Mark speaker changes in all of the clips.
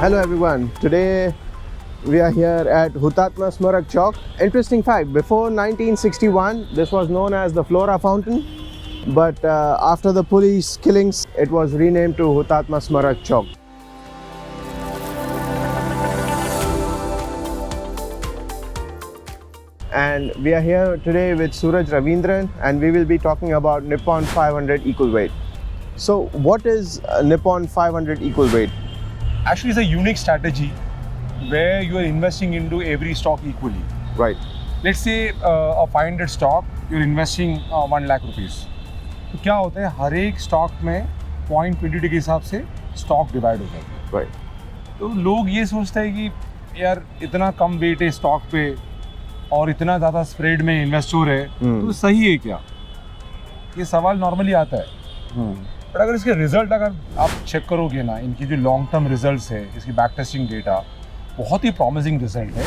Speaker 1: Hello everyone. Today we are here at Hutatma Smarak Chowk. Interesting fact, before 1961 this was known as the Flora Fountain, but after the police killings it was renamed to Hutatma Smarak Chowk. And we are here today with Suraj Ravindran and we will be talking about Nippon 500 equal weight. So what is Nippon 500 equal weight?
Speaker 2: Actually, it's a unique strategy where you are investing into every stock equally.
Speaker 1: Right.
Speaker 2: Let's say a 500 stock, you're investing 1 lakh rupees. तो क्या होता है, हर एक stock में 0.22 के हिसाब से stock divide हो जाता है.
Speaker 1: Right.
Speaker 2: तो लोग ये सोचते हैं कि यार इतना कम वेट है स्टॉक पे और इतना ज़्यादा स्प्रेड में इन्वेस्ट हो रहे हैं, तो सही है क्या? ये सवाल नॉर्मली आता है. बट अगर इसके रिजल्ट अगर आप चेक करोगे ना, इनकी जो लॉन्ग टर्म रिजल्ट्स है, इसकी बैक टेस्टिंग डेटा बहुत ही प्रॉमिसिंग रिजल्ट है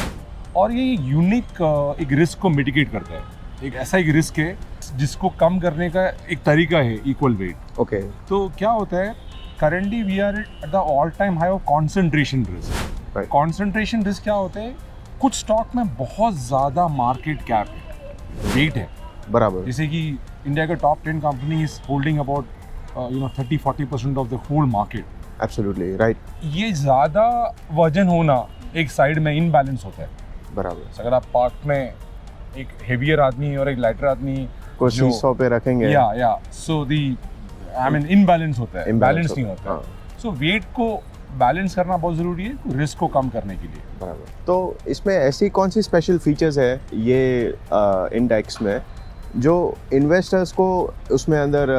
Speaker 2: और ये यूनिक एक रिस्क को मिटिगेट करता है. एक ऐसा एक रिस्क है जिसको कम करने का एक तरीका है इक्वल वेट.
Speaker 1: Okay.
Speaker 2: तो क्या होता है, currently we are at the all time high of concentration risk.
Speaker 1: Right.
Speaker 2: Concentration risk क्या होता है, कुछ स्टॉक में बहुत ज़्यादा मार्केट कैप है, वेट है.
Speaker 1: बराबर.
Speaker 2: जैसे कि इंडिया के top 10 companies holding about 30-40% of the whole market.
Speaker 1: Absolutely right.
Speaker 2: ये ज़्यादा वजन होना एक साइड में इनबैलेंस होता है.
Speaker 1: बराबर.
Speaker 2: अगर आप पार्क में एक हेवियर आदमी और एक लाइटर आदमी
Speaker 1: को शीशों पे रखेंगे.
Speaker 2: या सो दी आई मीन इनबैलेंस होता है, बैलेंस नहीं होता है.
Speaker 1: हाँ.
Speaker 2: सो वेट को बैलेंस करना बहुत ज़रूरी है रिस्क को कम करने के लिए.
Speaker 1: बराबर. तो इसमें ऐसी कौन सी स्पेशल फीचर्स है ये इंडेक्स में जो इन्वेस्टर्स को उसमें अंदर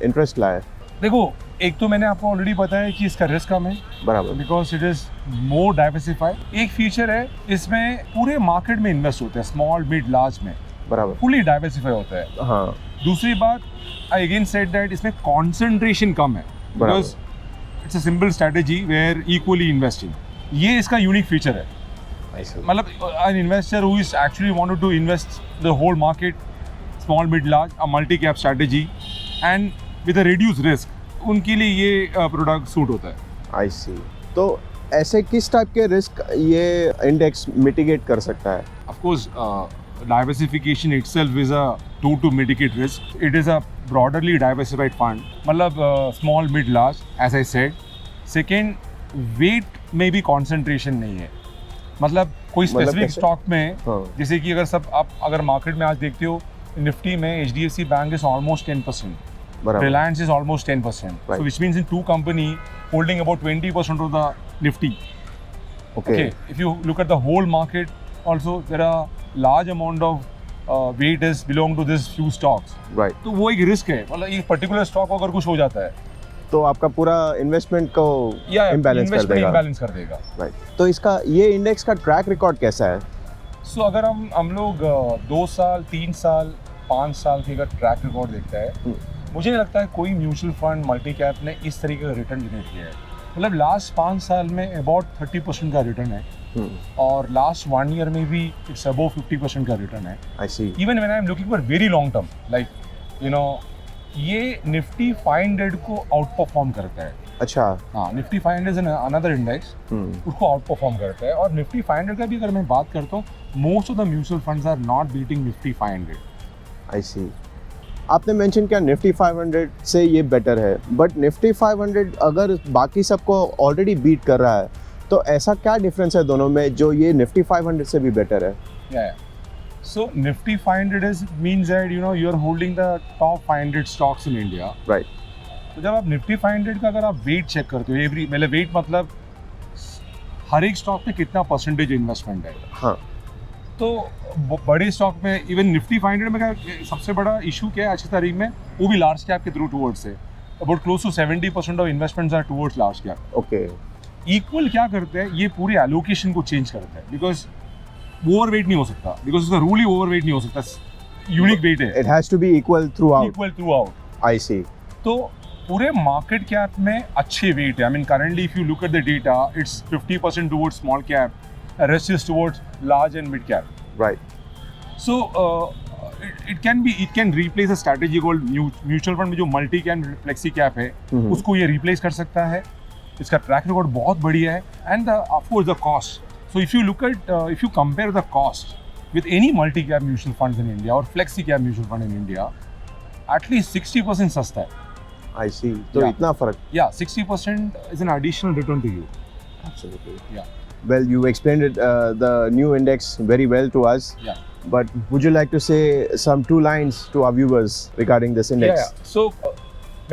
Speaker 1: इंटरेस्ट लाए?
Speaker 2: देखो, एक तो मैंने आपको ऑलरेडी बताया कि इसका रिस्क कम है.
Speaker 1: बराबर.
Speaker 2: Because it is more diversified. एक फीचर है, इसमें पूरे मार्केट में इन्वेस्ट होते हैं, स्मॉल मिड लार्ज में.
Speaker 1: बराबर.
Speaker 2: फुली डाइवर्सिफाई होता है.
Speaker 1: हाँ.
Speaker 2: दूसरी बात, आई अगेन सेड दैट इसमें कॉन्सेंट्रेशन कम है. Because it's a simple strategy where equally investing. ये इसका यूनिक फीचर है. मतलब an investor who is actually wanted to invest the whole market, small mid large, a multi cap strategy and with a reduce risk, उनके लिए ये product suit होता है.
Speaker 1: I see. तो ऐसे किस टाइप के रिस्क ये इंडेक्स मिटिगेट कर सकता है?
Speaker 2: Of course, diversification itself is a tool to mitigate risk. It is a broadly diversified fund. मतलब small, mid, large, as I said. Second, weight में भी concentration नहीं है. मतलब कोई specific stock में, जैसे कि अगर आप अगर मार्केट में आज देखते हो, निफ्टी में HDFC bank is almost 10%. Reliance is almost 10%.
Speaker 1: Right.
Speaker 2: So which means in two company holding about 20% of the Nifty. Okay. If you look at the whole market, also there are large amount of weight is belong to this few stocks.
Speaker 1: Right.
Speaker 2: तो वो एक risk है. मतलब एक particular stock अगर कुछ हो जाता है
Speaker 1: तो आपका पूरा इन्वेस्टमेंट को इम्बैलेंस कर देगा.
Speaker 2: राइट.
Speaker 1: तो इसका ये इंडेक्स का ट्रैक रिकॉर्ड कैसा है?
Speaker 2: सो अगर हम लोग 2 साल, 3 साल, 5 साल के अगर ट्रैक रिकॉर्ड देखता है, मुझे नहीं लगता है कोई म्यूचुअल फंड मल्टी कैप ने इस तरीके का रिटर्न जनरेट किया है. मतलब लास्ट 5 साल में अबाउट 30% का रिटर्न है और लास्ट 1 ईयर में भी इट्स अबव 50% का रिटर्न है.
Speaker 1: I see.
Speaker 2: Even when I am looking for very long term, like ये निफ्टी 500 को आउट परफॉर्म करता है.
Speaker 1: अच्छा.
Speaker 2: हाँ, निफ्टी 500 इज अनदर इंडेक्स, उसको आउट परफॉर्म करता है. और निफ्टी 500 का भी अगर मैं बात करता हूँ, most of the mutual funds are not beating Nifty 500.
Speaker 1: I see. आपने मेंशन किया निफ्टी 500 से ये बेटर है, बट निफ्टी 500 अगर बाकी सबको ऑलरेडी बीट कर रहा है तो ऐसा क्या डिफरेंस है दोनों में जो ये निफ्टी 500 से भी बेटर है?
Speaker 2: So Nifty 500 means that you are holding the top 500 stocks in India.
Speaker 1: Right.
Speaker 2: तो जब आप निफ्टी 500 का अगर आप वेट चेक करते हो, मतलब वेट मतलब हर एक स्टॉक में कितना परसेंटेज इन्वेस्टमेंट है.
Speaker 1: हाँ.
Speaker 2: तो बड़े स्टॉक में इवन निफ्टी 500 में का सबसे बड़ा इशू क्या है आज की तारीख में, वो भी लार्ज कैप के थ्रू टूवर्ड्स है. About close to 70% of investments are towards large cap.
Speaker 1: Okay.
Speaker 2: Equal क्या करते हैं, ये पूरी एलोकेशन को चेंज करता है. बिकॉज ओवरवेट नहीं हो सकता, बिकॉज उसका रूल ही ओवरवेट नहीं हो सकता. यूनिक वेट है.
Speaker 1: It has to be equal throughout. I see.
Speaker 2: तो पूरे मार्केट कैप में अच्छे वेट है. I mean currently if you look at the data, it's 50% towards small cap, rest is towards large and mid cap.
Speaker 1: Right.
Speaker 2: So it can replace a strategy called mutual fund में जो multi cap flexi cap है, उसको ये replace कर सकता है. इसका track record बहुत बढ़िया है end of course the cost. So if you look eight if you compare the cost with any multi-cap mutual funds in India or flexi-cap mutual fund in India, at least 60% सस्ता है.
Speaker 1: I see. तो
Speaker 2: Yeah.
Speaker 1: इतना फर्क.
Speaker 2: Yeah, 60% is an additional return to you.
Speaker 1: Absolutely.
Speaker 2: Yeah.
Speaker 1: Well, you explained it, the new index very well to us.
Speaker 2: Yeah.
Speaker 1: But would you like to say some two lines to our viewers regarding this index?
Speaker 2: Yeah. So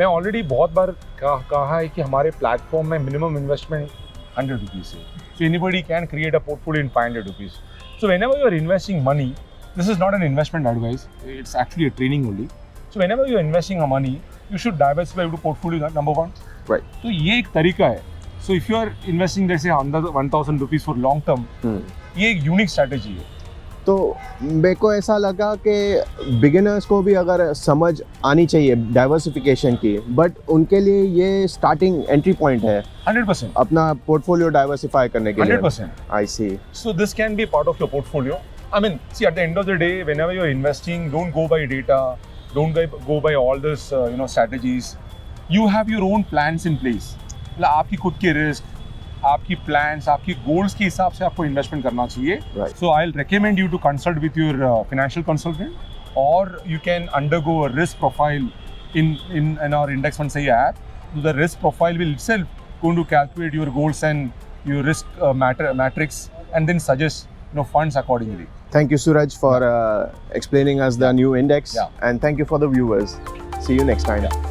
Speaker 2: मैं already बहुत बार कहा है कि हमारे platform में minimum investment 100 rupees है. So anybody can create a portfolio in 500 rupees. So whenever you are investing money, this is not an investment advice, it's actually a training only. So whenever you are investing a money, you should diversify into portfolio, number one.
Speaker 1: Right.
Speaker 2: तो ये एक तरीका है. So if you are investing let's say under 1000 rupees for long term, ये एक unique strategy है.
Speaker 1: तो मेरे को ऐसा लगा कि बिगिनर्स को भी अगर समझ आनी चाहिए डाइवर्सिफिकेशन की, बट उनके लिए ये स्टार्टिंग एंट्री पॉइंट है
Speaker 2: 100%.
Speaker 1: अपना पोर्टफोलियो डाइवर्सिफाई करने के लिए.
Speaker 2: 100%.
Speaker 1: आई सी.
Speaker 2: So this can be part of your portfolio. I mean, see, at the end of the day, whenever you're investing, don't go by data, don't go by all this, strategies. You have your own plans in place. मतलब आपकी खुद की risk, आपकी plans, आपकी goals के हिसाब से आपको इन्वेस्टमेंट करना चाहिए.
Speaker 1: Right.
Speaker 2: So I'll recommend you to consult with your financial consultant, or you can undergo a risk profile in our index fund sahi app. So the risk profile will itself going to calculate your goals and your risk matrix, and then suggest funds accordingly.
Speaker 1: Thank you, Suraj, for explaining us the new index.
Speaker 2: Yeah.
Speaker 1: And thank you for the viewers. See you next time.
Speaker 2: Yeah.